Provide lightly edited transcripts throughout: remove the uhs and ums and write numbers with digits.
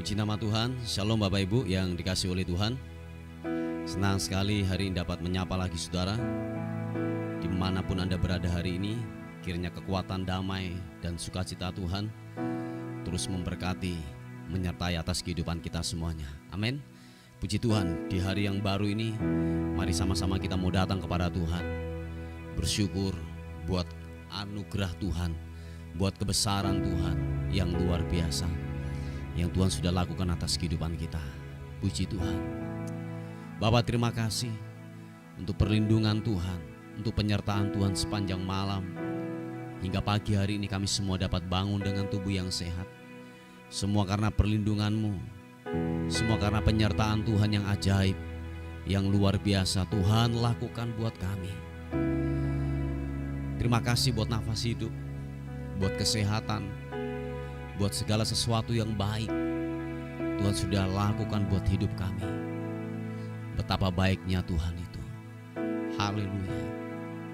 Puji nama Tuhan. Shalom Bapak Ibu yang dikasihi oleh Tuhan. Senang sekali hari ini dapat menyapa lagi saudara. Dimanapun Anda berada hari ini, kiranya kekuatan damai dan sukacita Tuhan terus memberkati, menyertai atas kehidupan kita semuanya. Amin. Puji Tuhan, di hari yang baru ini mari sama-sama kita mau datang kepada Tuhan, bersyukur buat anugerah Tuhan, buat kebesaran Tuhan yang luar biasa yang Tuhan sudah lakukan atas kehidupan kita. Puji Tuhan. Bapak, terima kasih untuk perlindungan Tuhan, untuk penyertaan Tuhan sepanjang malam. Hingga pagi hari ini kami semua dapat bangun dengan tubuh yang sehat. Semua karena perlindungan-Mu, semua karena penyertaan Tuhan yang ajaib, yang luar biasa Tuhan lakukan buat kami. Terima kasih buat nafas hidup, buat kesehatan, buat segala sesuatu yang baik Tuhan sudah lakukan buat hidup kami. Betapa baiknya Tuhan itu. Haleluya.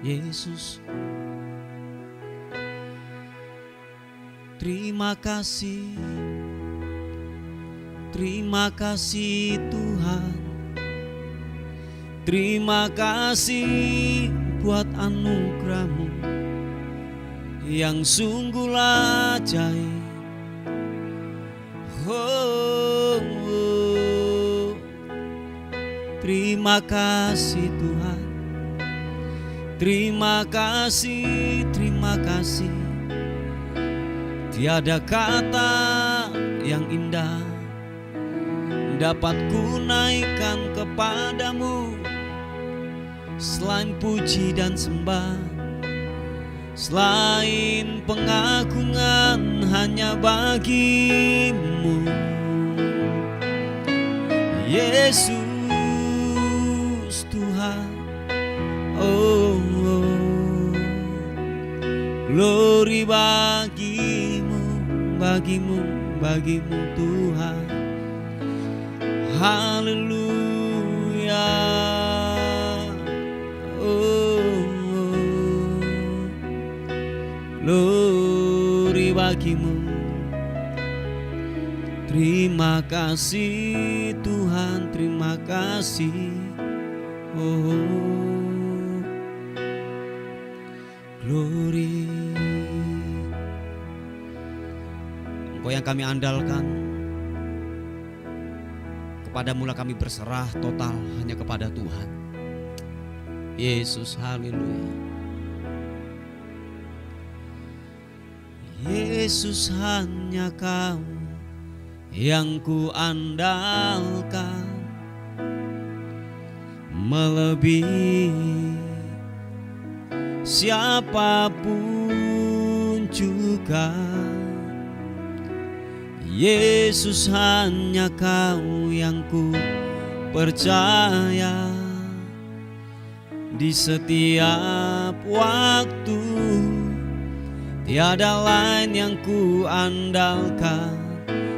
Yesus, terima kasih. Terima kasih Tuhan. Terima kasih buat anugerah-Mu yang sungguh ajaib. Terima kasih Tuhan. Terima kasih, terima kasih. Tiada kata yang indah dapat ku naikkan kepadamu selain puji dan sembah, selain pengagungan hanya bagimu, Yesus Tuhan. Oh, glory bagimu, bagimu, bagimu Tuhan. Haleluya. Glory bagimu. Terima kasih Tuhan, terima kasih. Oh, glory. Engkau yang kami andalkan, kepadamu lah kami berserah total hanya kepada Tuhan. Yesus, haleluya. Yesus, hanya Kau yang ku andalkan, melebihi siapapun juga. Yesus, hanya Kau yang ku percaya di setiap waktu. Tiada lain yang ku andalkan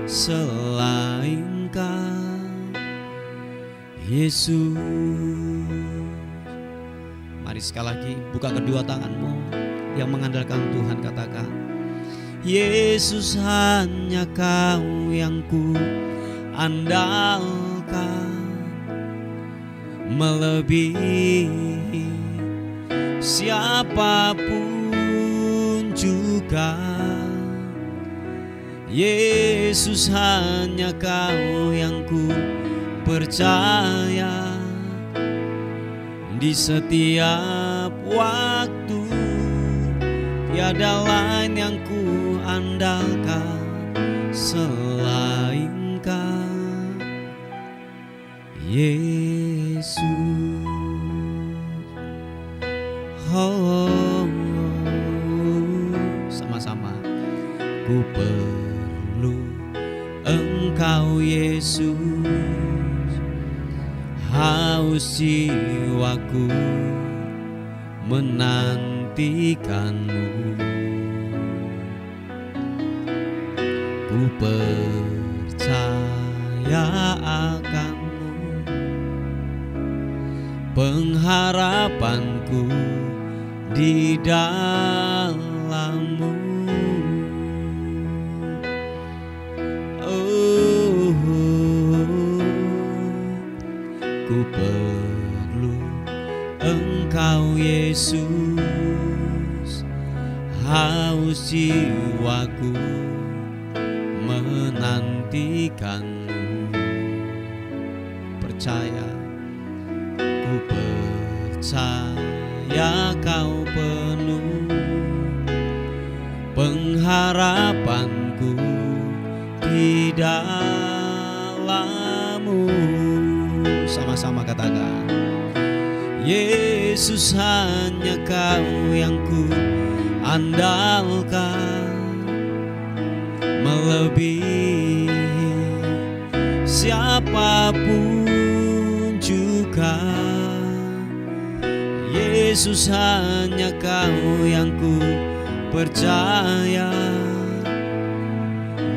selain Kau, Yesus. Mari sekali lagi buka kedua tanganmu yang mengandalkan Tuhan, katakan, Yesus, hanya Kau yang ku andalkan, melebihi siapapun juga. Yesus, hanya Kau yang ku percaya di setiap waktu. Tiada lain yang ku andalkan selain Kau, Yesus. Oh, sama-sama. Ku perlu Engkau Yesus, haus jiwaku menantikanmu. Ku percaya akanmu, pengharapanku di dalam-Mu. Oh, Yesus, haus jiwaku menantikanmu. Percaya, ku percaya kau penuh pengharapanku di dalam-Mu. Sama-sama katakan, Yesus, hanya Kau yang ku andalkan, melebihi siapapun juga. Yesus, hanya Kau yang ku percaya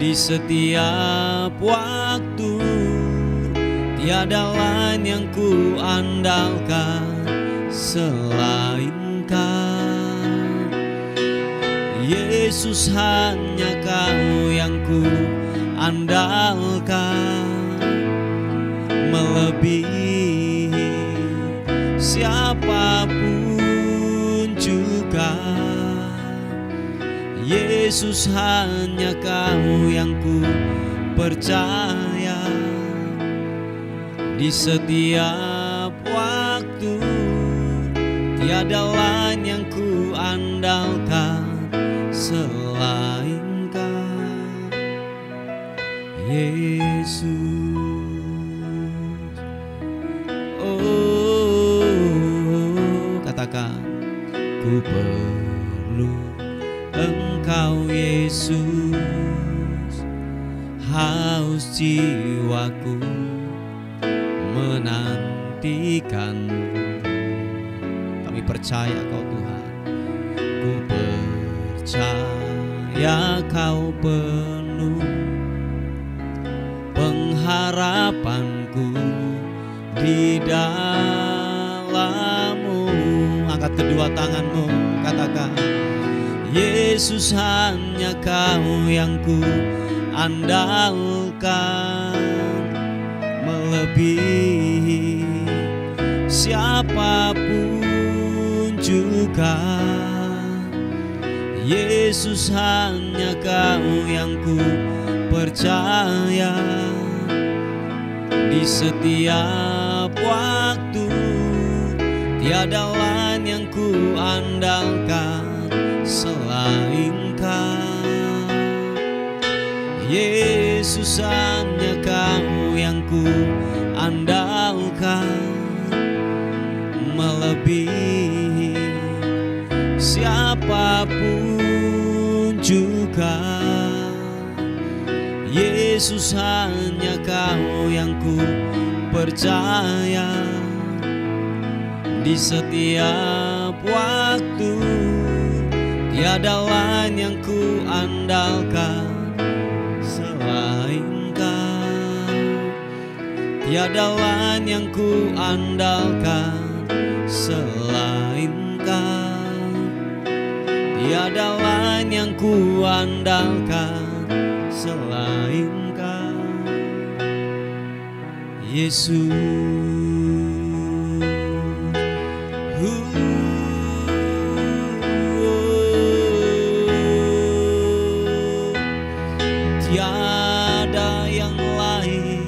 di setiap waktu. Tiada lain yang ku andalkan selain Kau. Yesus, hanya Kau yang ku andalkan, melebihi siapapun juga. Yesus, hanya Kau yang ku percaya di setiap waktu. Tiada lain yang ku andalkan selain Kau, Yesus. Oh, katakan, ku perlu Engkau Yesus, haus jiwaku menantikanmu. Kami percaya Kau Tuhan, ku percaya Kau penuh pengharapanku di dalam-Mu. Angkat kedua tanganmu, katakan, Yesus, hanya Kau yang ku andalkan, melebihi siapapun juga. Yesus, hanya Kau yang ku percaya di setiap waktu. Tiada lain yang ku andalkan selain Kau. Yesus, hanya Kau yang ku andalkan, melebihi siapapun juga. Yesus, hanya Kau yang ku percaya di setiap waktu. Tiada lain yang ku andalkan selain Kau. Tiada lain yang ku andalkan selain Kau. Tiada lain yang ku andalkan selain Kau, Yesus. Tiada yang lain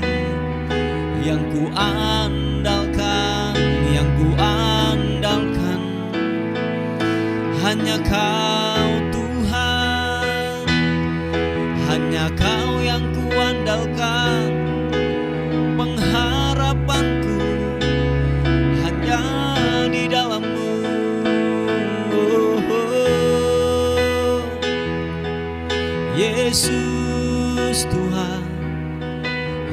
yang ku andalkan, yang ku andalkan, hanya Kau Tuhan, hanya Kau yang ku andalkan. Pengharapanku hanya di dalam-Mu. Yesus Tuhan,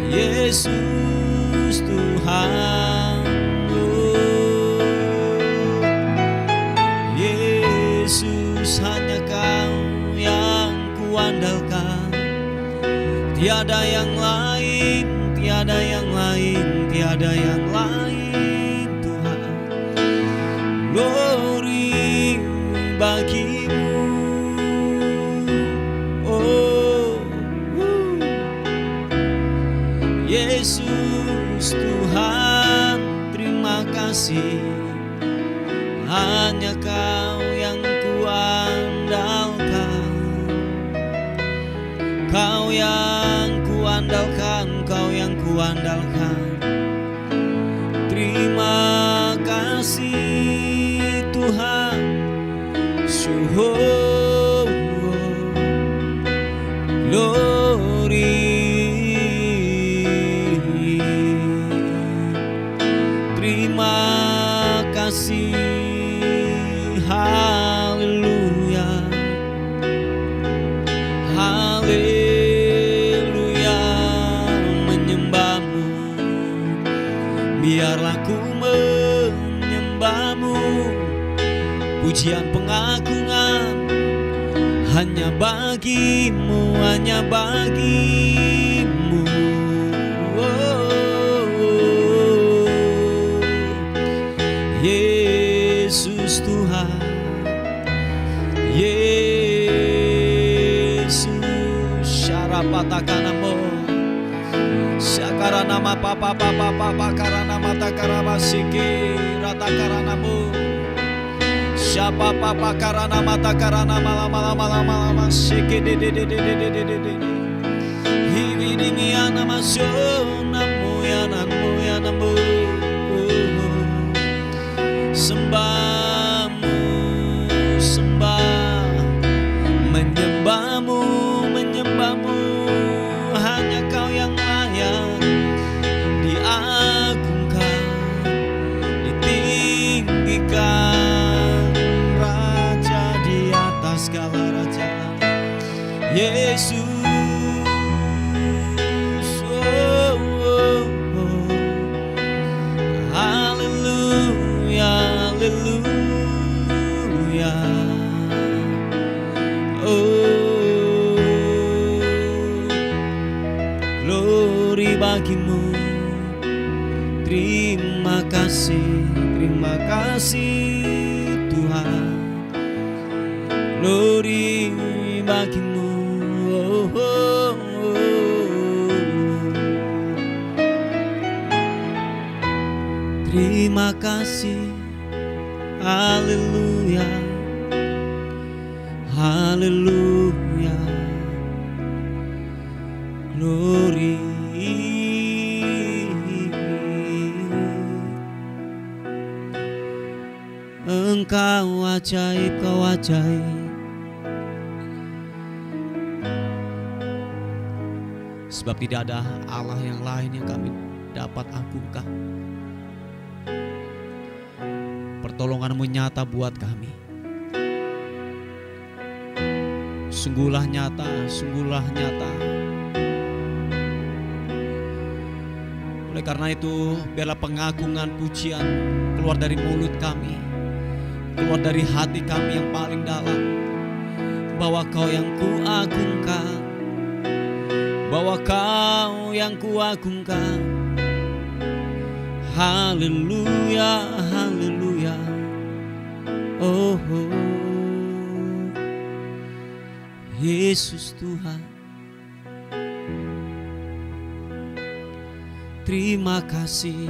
Yesus Tuhan. Yesus, hanya Kau yang ku andalkan. Tiada yang lain, tiada yang lain, tiada yang lain Tuhan. Glory bagi-Mu. Yesus Tuhan, terima kasih. Hanya Kau yang kuandalkan, Kau yang kuandalkan. Terima kasih Tuhan. Glory. Terima kasih. Haleluya. Haleluya. Menyembahmu. Biarlah ku menyembahmu. Pujian pengagungan hanya bagimu, hanya bagimu. Yesus Tuhan, Yesus. Syarapatakanamo, Syakaranama papa papa papa karanama takarabasiki ratakaranamo. Siapa papa karana mata karana malam malam malam malam seke de de de de de de de de de. Hivi dingi ana masona moya namu. Sembahmu sembah, menyembahmu menyembahmu. Hanya Kau yang layak diagungkan, ditinggikan. Segala raja Yesus. Haleluya, haleluya. Glory bagimu. Terima kasih Tuhan. Glory bagimu. Terima kasih. Haleluya, haleluya. Glory. Engkau ajaib, Kau ajaib. Sebab tidak ada Allah yang lain yang kami dapat agungkan. Pertolongan-Mu nyata buat kami. Sungguhlah nyata, sungguhlah nyata. Oleh karena itu, biarlah pengagungan pujian keluar dari mulut kami, keluar dari hati kami yang paling dalam, bahwa Kau yang kuagungkan, bahwa Kau yang kuagungkan. Haleluya, haleluya. Oh, Yesus Tuhan. Terima kasih.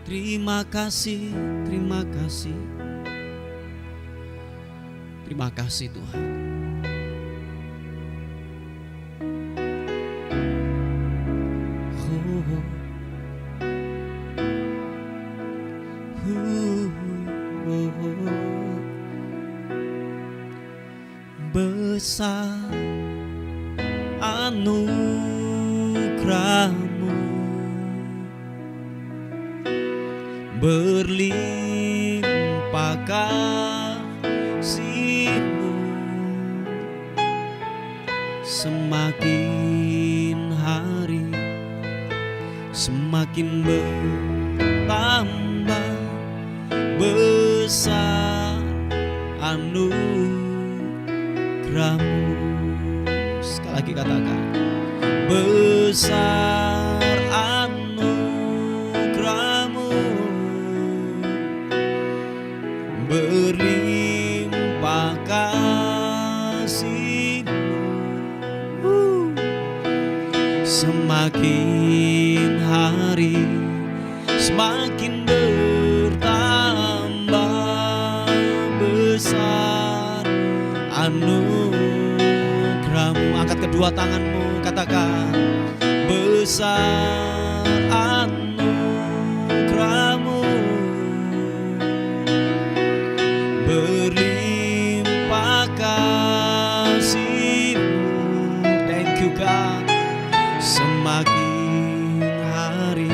Terima kasih, terima kasih. Terima kasih Tuhan. Besar anugerah-Mu, berlimpah kasih-Mu, semakin hari semakin bertambah besar anugerah-Mu. Sekali lagi katakan, besar anugerah-Mu, berlimpah kasih-Mu, semakin hari semakin bertambah besar anugerah-Mu. Angkat kedua tanganmu, katakan besar anugerah-Mu, berlimpah kasih-Mu. Thank you God. Semakin hari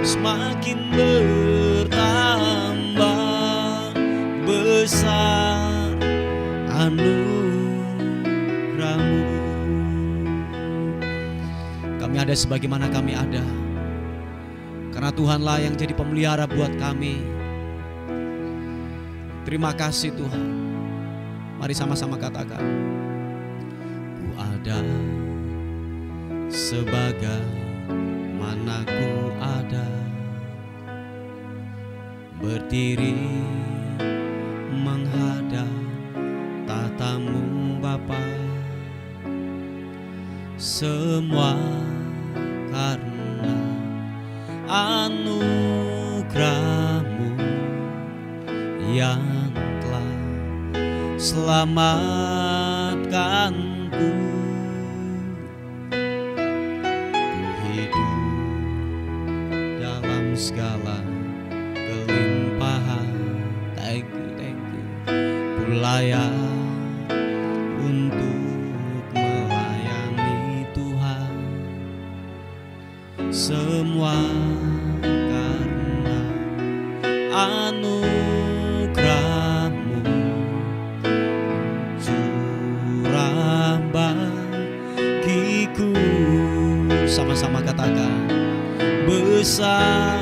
semakin bertambah besar anugerah-Mu. Kami ada sebagaimana kami ada karena Tuhanlah yang jadi pemelihara buat kami. Terima kasih Tuhan. Mari sama-sama katakan, ku ada sebagaimana ku ada, berdiri menghadap tatamu Bapa. Semua karena anugerah-Mu yang telah selamatkanku. Ku hidup dalam segala kelimpahan. Thank you, thank you. Ku layak untuk melayani Tuhan. Semua karena anugerah-Mu curah bagiku. Sama-sama katakan besar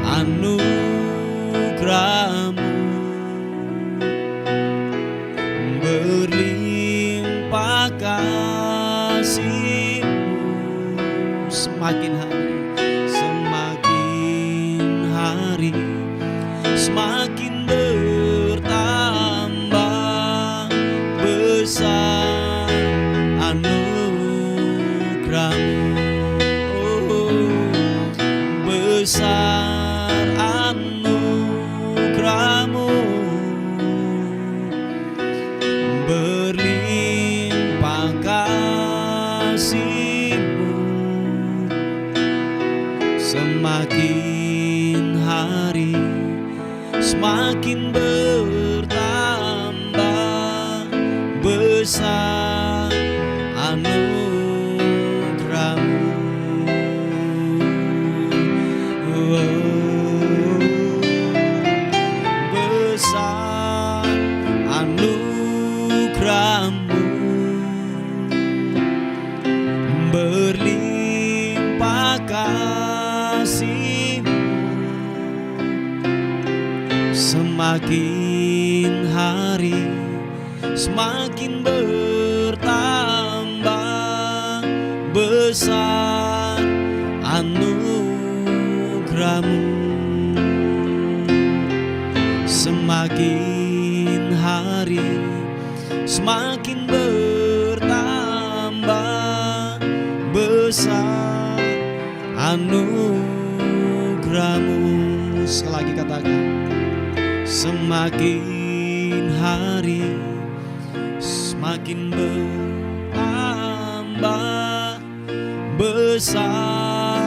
anugerah-Mu, berlimpah kasih-Mu. Semakin hari semakin bertambah besar anugerah-Mu. Besar anugerah-Mu, berlimpah kasih-Mu. Semakin hari semakin bertambah besar anugerah-Mu. Besar anugerah-Mu, berlimpah kasih-Mu. Semakin hari semakin bertambah besar anugerah-Mu. Semakin hari semakin bertambah besar anugerah-Mu. Sekali lagi katakan, semakin hari semakin bertambah besar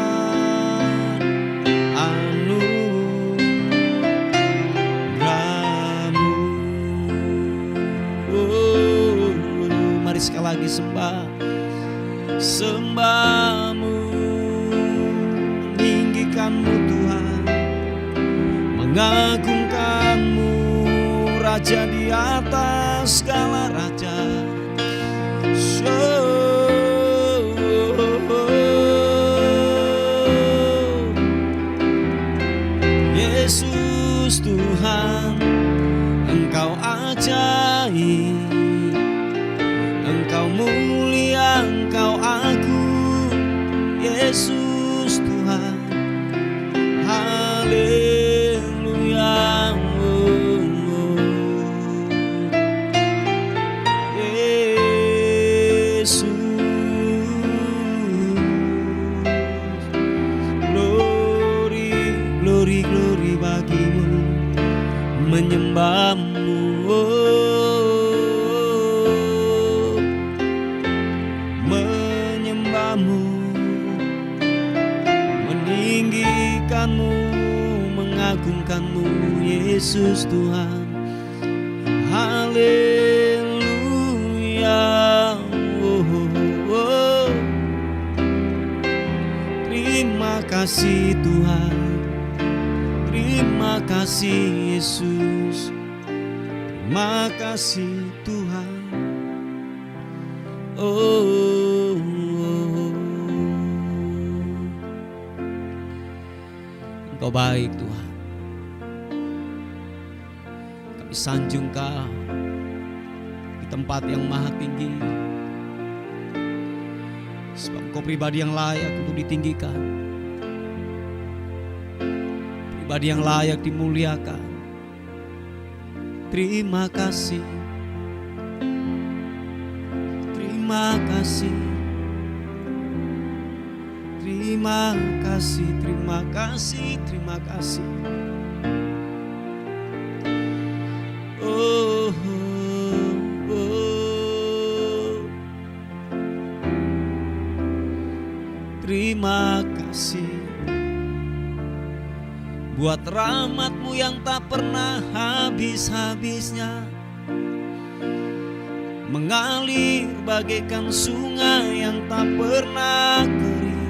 anugerah-Mu. Mari sekali lagi sembah-Mu, meninggikan-Mu Tuhan, mengagungkan-Mu, Raja di atas segala raja. Yesus Tuhan, Engkau ajaib, Engkau mulia, Engkau agung. Yesus Tuhan, haleluya. Yesus, glory, glory, glory bagimu, menyembah-Mu. Yesus Tuhan. Haleluya. Oh, oh, oh. Terima kasih Tuhan, terima kasih Yesus, terima kasih Tuhan. Oh, Engkau baik Tuhan. Kami sanjung Kau di tempat yang maha tinggi, sebab Engkau pribadi yang layak untuk ditinggikan, pribadi yang layak dimuliakan. Terima kasih, terima kasih, terima kasih, terima kasih, terima kasih. Oh, oh, oh. Terima kasih buat rahmat-Mu yang tak pernah habis-habisnya, mengalir bagaikan sungai yang tak pernah kering,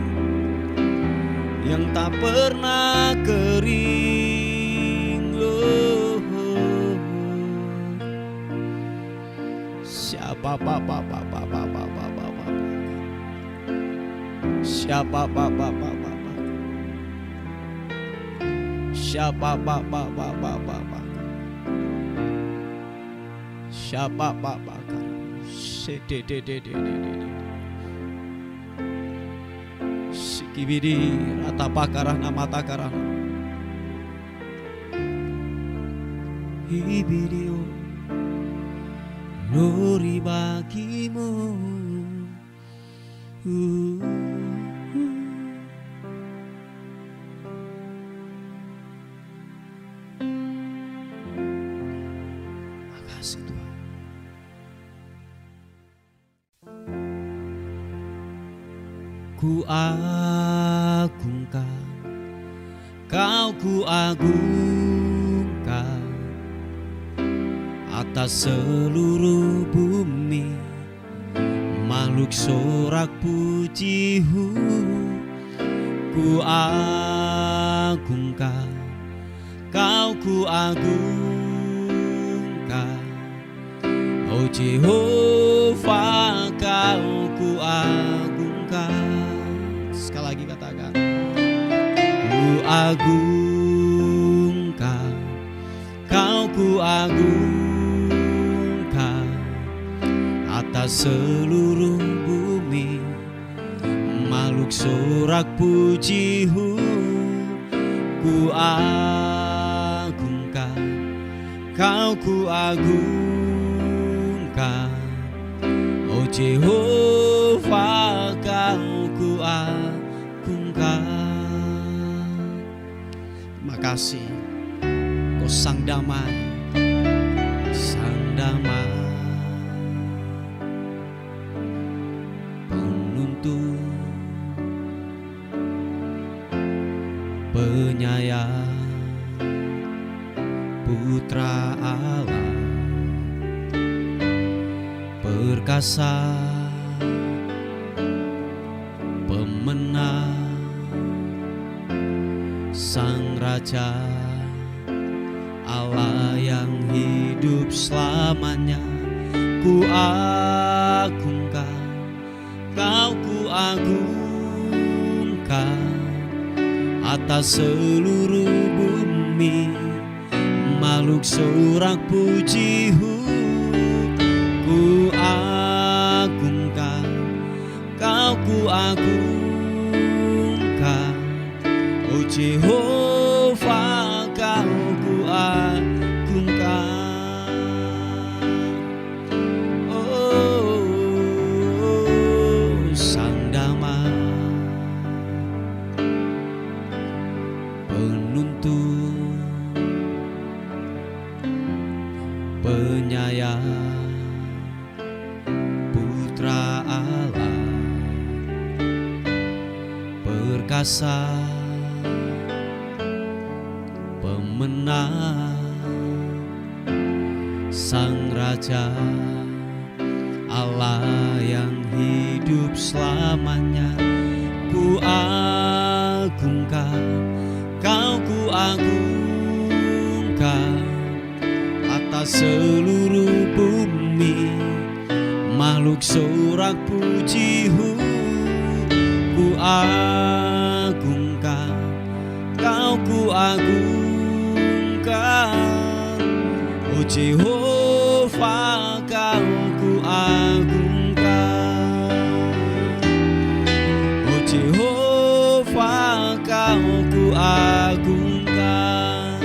yang tak pernah kering. Oh, oh, oh. Siapa siapa siapa sikibidi rata pakarana mata karana hibidio glory bagimu. Makasih Tuhan. Ku agungkan Kau, ku agungkan atas seluruh bumi, makhluk sorak pujimu. Ku agungkan Kau, ku agungkan, oh Jehovah, Kau ku agungkan. Sekali lagi katakan, ku agungkan Kau, ku agungkan atas seluruh bumi, makhluk sorak pujimu. Ku agungkan Kau, ku agungkan, oh Jehovah, Kau ku agungkan. Terima kasih, Kau sang damai, sang damai, penuntun, penyayang, Putra Allah, perkasa, pemenang, Sang Raja, Allah yang hidup selamanya. Ku agungkan Kau, ku agungkan atas seluruh bumi, makhluk sorak pujimu. Ku agungkan Kau, ku agungkan, oh Jehovah, Kau ku agungkan. Oh, sang damai, penuntun, penyayang, Putra Allah, perkasa, pemenang, Sang Raja, Allah yang hidup selamanya. Ku agungkan, Kau ku agungkan atas seluruh bumi, makhluk sorak pujimu. Ku agungkan, Kau ku agungkan. Oh Jehovah, Kau ku agungkan. Oh Jehovah, Kau ku agungkan.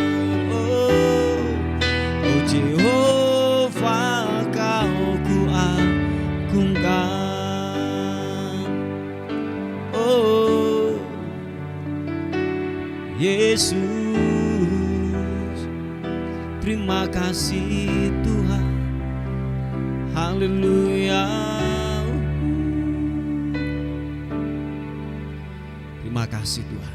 Oh Jehovah, Kau ku agungkan. Oh Yesus, terima kasih Tuhan. Haleluya. Terima kasih Tuhan.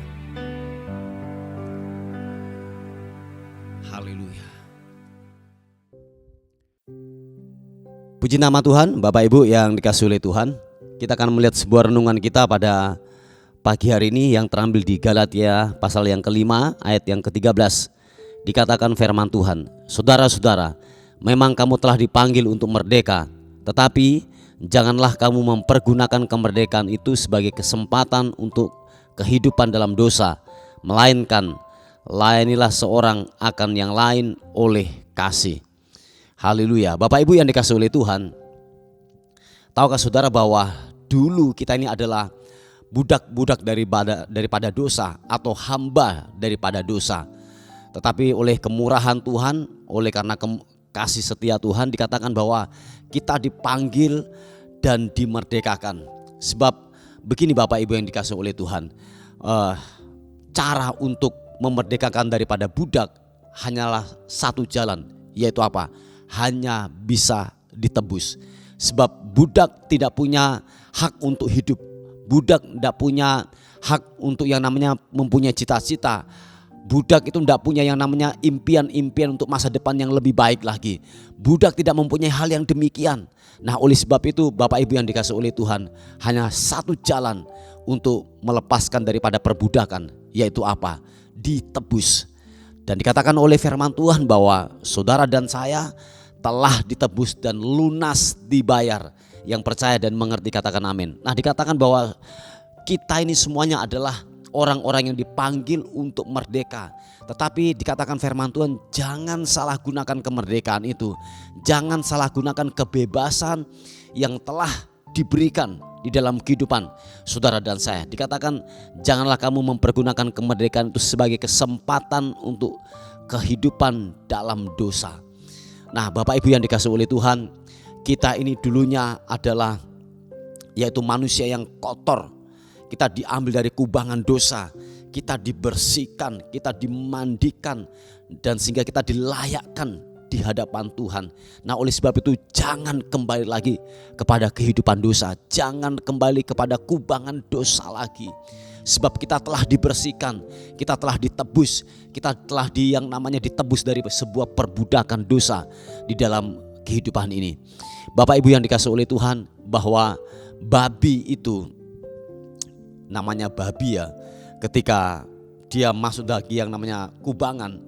Haleluya. Puji nama Tuhan, Bapak Ibu yang dikasihi oleh Tuhan. Kita akan melihat sebuah renungan kita pada pagi hari ini yang terambil di Galatia pasal yang kelima ayat yang ke-13. Dikatakan firman Tuhan, saudara-saudara, memang kamu telah dipanggil untuk merdeka, tetapi janganlah kamu mempergunakan kemerdekaan itu sebagai kesempatan untuk kehidupan dalam dosa, melainkan layanilah seorang akan yang lain oleh kasih. Haleluya. Bapak Ibu yang dikasihi oleh Tuhan, tahukah saudara bahwa dulu kita ini adalah budak-budak daripada dosa atau hamba daripada dosa. Tetapi oleh kemurahan Tuhan, oleh karena kasih setia Tuhan, dikatakan bahwa kita dipanggil dan dimerdekakan. Sebab begini Bapak Ibu yang dikasihi oleh Tuhan, cara untuk memerdekakan daripada budak hanyalah satu jalan, yaitu apa? Hanya bisa ditebus. Sebab budak tidak punya hak untuk hidup. Budak tidak punya hak untuk yang namanya mempunyai cita-cita. Budak itu tidak punya yang namanya impian-impian untuk masa depan yang lebih baik lagi. Budak tidak mempunyai hal yang demikian. Nah, oleh sebab itu Bapak Ibu yang dikasihi oleh Tuhan, hanya satu jalan untuk melepaskan daripada perbudakan, yaitu apa? Ditebus. Dan dikatakan oleh firman Tuhan bahwa saudara dan saya telah ditebus dan lunas dibayar. Yang percaya dan mengerti katakan amin. Nah, dikatakan bahwa kita ini semuanya adalah orang-orang yang dipanggil untuk merdeka. Tetapi dikatakan firman Tuhan, jangan salah gunakan kemerdekaan itu. Jangan salah gunakan kebebasan yang telah diberikan di dalam kehidupan saudara dan saya. Dikatakan janganlah kamu mempergunakan kemerdekaan itu sebagai kesempatan untuk kehidupan dalam dosa. Nah, Bapak Ibu yang dikasihi oleh Tuhan, kita ini dulunya adalah yaitu manusia yang kotor. Kita diambil dari kubangan dosa, kita dibersihkan, kita dimandikan, dan sehingga kita dilayakkan di hadapan Tuhan. Nah, oleh sebab itu jangan kembali lagi kepada kehidupan dosa, jangan kembali kepada kubangan dosa lagi. Sebab kita telah dibersihkan, kita telah ditebus, kita telah yang namanya ditebus dari sebuah perbudakan dosa di dalam kehidupan ini. Bapak Ibu yang dikasihi oleh Tuhan, bahwa babi itu namanya babi ya, ketika dia masuk lagi yang namanya kubangan,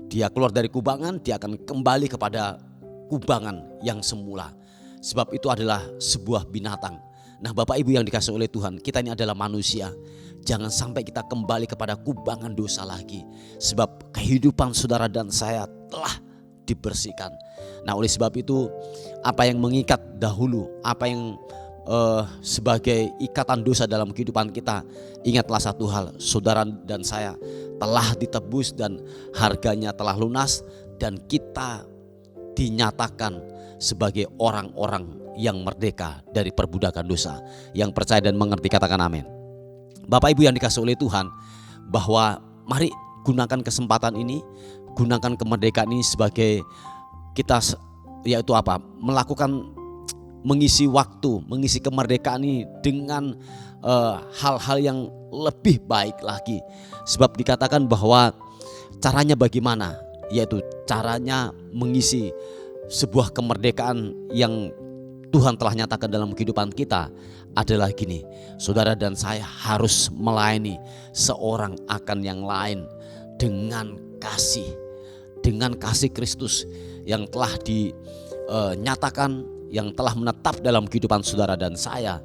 dia keluar dari kubangan, dia akan kembali kepada kubangan yang semula. Sebab itu adalah sebuah binatang. Nah, Bapak Ibu yang dikasihi oleh Tuhan, kita ini adalah manusia. Jangan sampai kita kembali kepada kubangan dosa lagi. Sebab kehidupan saudara dan saya telah dibersihkan. Nah, oleh sebab itu apa yang mengikat dahulu, apa yang sebagai ikatan dosa dalam kehidupan kita, ingatlah satu hal, saudara dan saya telah ditebus dan harganya telah lunas, dan kita dinyatakan sebagai orang-orang yang merdeka dari perbudakan dosa. Yang percaya dan mengerti katakan amin. Bapak Ibu yang dikasihi oleh Tuhan, bahwa mari gunakan kesempatan ini, gunakan kemerdekaan ini sebagai kita, yaitu apa? Mengisi waktu, mengisi kemerdekaan ini dengan hal-hal yang lebih baik lagi. Sebab dikatakan bahwa caranya bagaimana, yaitu caranya mengisi sebuah kemerdekaan yang Tuhan telah nyatakan dalam kehidupan kita adalah gini, saudara dan saya harus melayani seorang akan yang lain dengan kasih Kristus yang telah dinyatakan, yang telah menetap dalam kehidupan saudara dan saya.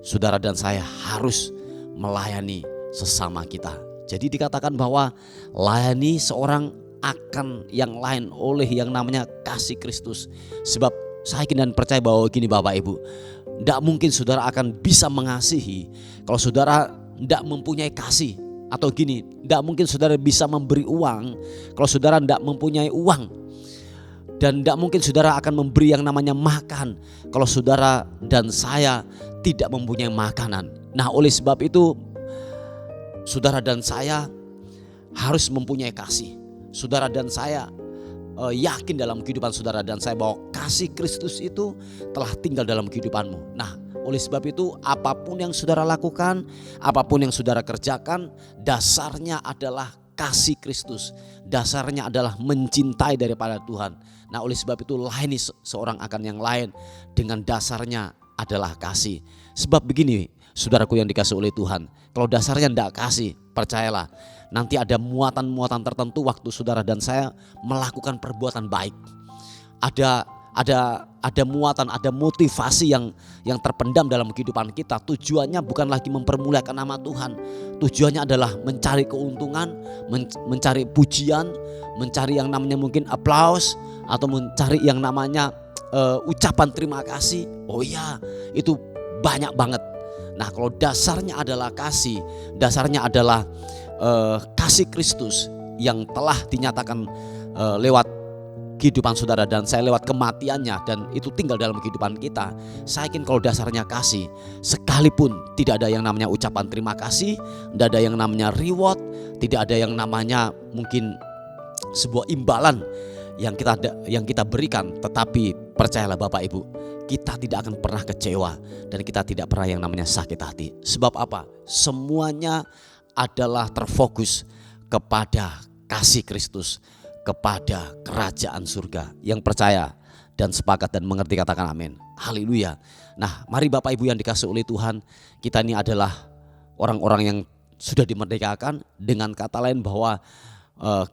Saudara dan saya harus melayani sesama kita. Jadi dikatakan bahwa layani seorang akan yang lain oleh yang namanya kasih Kristus. Sebab saya yakin dan percaya bahwa gini Bapak Ibu, tidak mungkin saudara akan bisa mengasihi kalau saudara tidak mempunyai kasih. Atau gini, tidak mungkin saudara bisa memberi uang kalau saudara tidak mempunyai uang. Dan tidak mungkin saudara akan memberi yang namanya makan kalau saudara dan saya tidak mempunyai makanan. Nah, oleh sebab itu saudara dan saya harus mempunyai kasih. Saudara dan saya yakin dalam kehidupan saudara dan saya bahwa kasih Kristus itu telah tinggal dalam kehidupanmu. Nah, oleh sebab itu apapun yang saudara lakukan, apapun yang saudara kerjakan, dasarnya adalah kasih Kristus. Dasarnya adalah mencintai daripada Tuhan. Nah, oleh sebab itu layani seorang akan yang lain dengan dasarnya adalah kasih. Sebab begini, saudaraku yang dikasih oleh Tuhan, kalau dasarnya tidak kasih, percayalah nanti ada muatan-muatan tertentu waktu saudara dan saya melakukan perbuatan baik. Ada muatan, ada motivasi yang terpendam dalam kehidupan kita. Tujuannya bukan lagi mempermuliakan nama Tuhan. Tujuannya adalah mencari keuntungan, mencari pujian, mencari yang namanya mungkin aplaus, atau mencari yang namanya ucapan terima kasih. Oh iya, itu banyak banget. Nah, kalau dasarnya adalah kasih, dasarnya adalah kasih Kristus yang telah dinyatakan lewat kehidupan saudara dan saya, lewat kematiannya, dan itu tinggal dalam kehidupan kita. Saya yakin kalau dasarnya kasih, sekalipun tidak ada yang namanya ucapan terima kasih, tidak ada yang namanya reward, tidak ada yang namanya mungkin sebuah imbalan yang kita berikan, tetapi percayalah Bapak Ibu, kita tidak akan pernah kecewa dan kita tidak pernah yang namanya sakit hati. Sebab apa? Semuanya adalah terfokus kepada kasih Kristus, kepada kerajaan surga. Yang percaya dan sepakat dan mengerti katakan amin. Haleluya. Nah, mari Bapak Ibu yang dikasih oleh Tuhan, kita ini adalah orang-orang yang sudah dimerdekakan. Dengan kata lain bahwa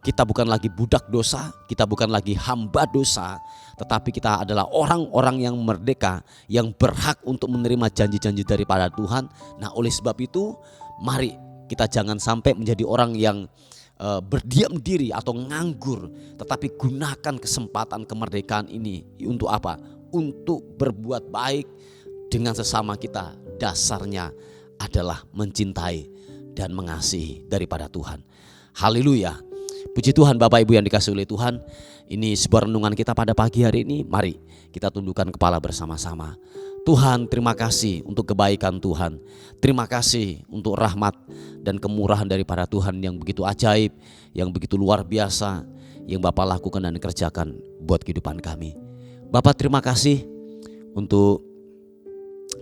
kita bukan lagi budak dosa, kita bukan lagi hamba dosa, tetapi kita adalah orang-orang yang merdeka, yang berhak untuk menerima janji-janji daripada Tuhan. Nah, oleh sebab itu mari kita jangan sampai menjadi orang yang berdiam diri atau nganggur, tetapi gunakan kesempatan kemerdekaan ini untuk apa? Untuk berbuat baik dengan sesama kita. Dasarnya adalah mencintai dan mengasihi daripada Tuhan. Haleluya. Puji Tuhan Bapak Ibu yang dikasihi oleh Tuhan. Ini sebuah renungan kita pada pagi hari ini. Mari kita tundukkan kepala bersama-sama. Tuhan, terima kasih untuk kebaikan Tuhan. Terima kasih untuk rahmat dan kemurahan daripada Tuhan yang begitu ajaib, yang begitu luar biasa, yang Bapak lakukan dan kerjakan buat kehidupan kami. Bapak, terima kasih untuk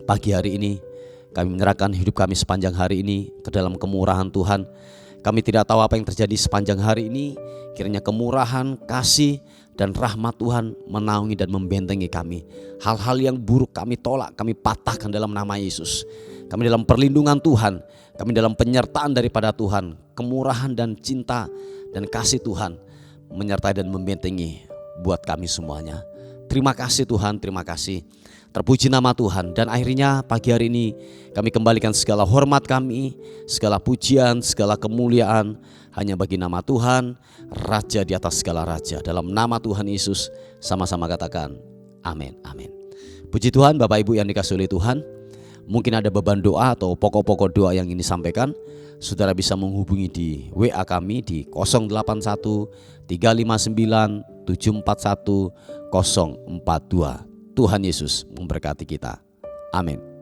pagi hari ini. Kami menyerahkan hidup kami sepanjang hari ini ke dalam kemurahan Tuhan. Kami tidak tahu apa yang terjadi sepanjang hari ini. Kiranya kemurahan, kasih, dan rahmat Tuhan menaungi dan membentengi kami. Hal-hal yang buruk kami tolak, kami patahkan dalam nama Yesus. Kami dalam perlindungan Tuhan, kami dalam penyertaan daripada Tuhan. Kemurahan dan cinta dan kasih Tuhan menyertai dan membentengi buat kami semuanya. Terima kasih Tuhan, terima kasih. Terpuji nama Tuhan. Dan akhirnya pagi hari ini kami kembalikan segala hormat kami, segala pujian, segala kemuliaan hanya bagi nama Tuhan, Raja di atas segala raja. Dalam nama Tuhan Yesus sama-sama katakan amin, amin. Puji Tuhan Bapak Ibu yang dikasihi oleh Tuhan. Mungkin ada beban doa atau pokok-pokok doa yang ini sampaikan, saudara bisa menghubungi di WA kami di 081 359 741 042. Tuhan Yesus memberkati kita. Amin.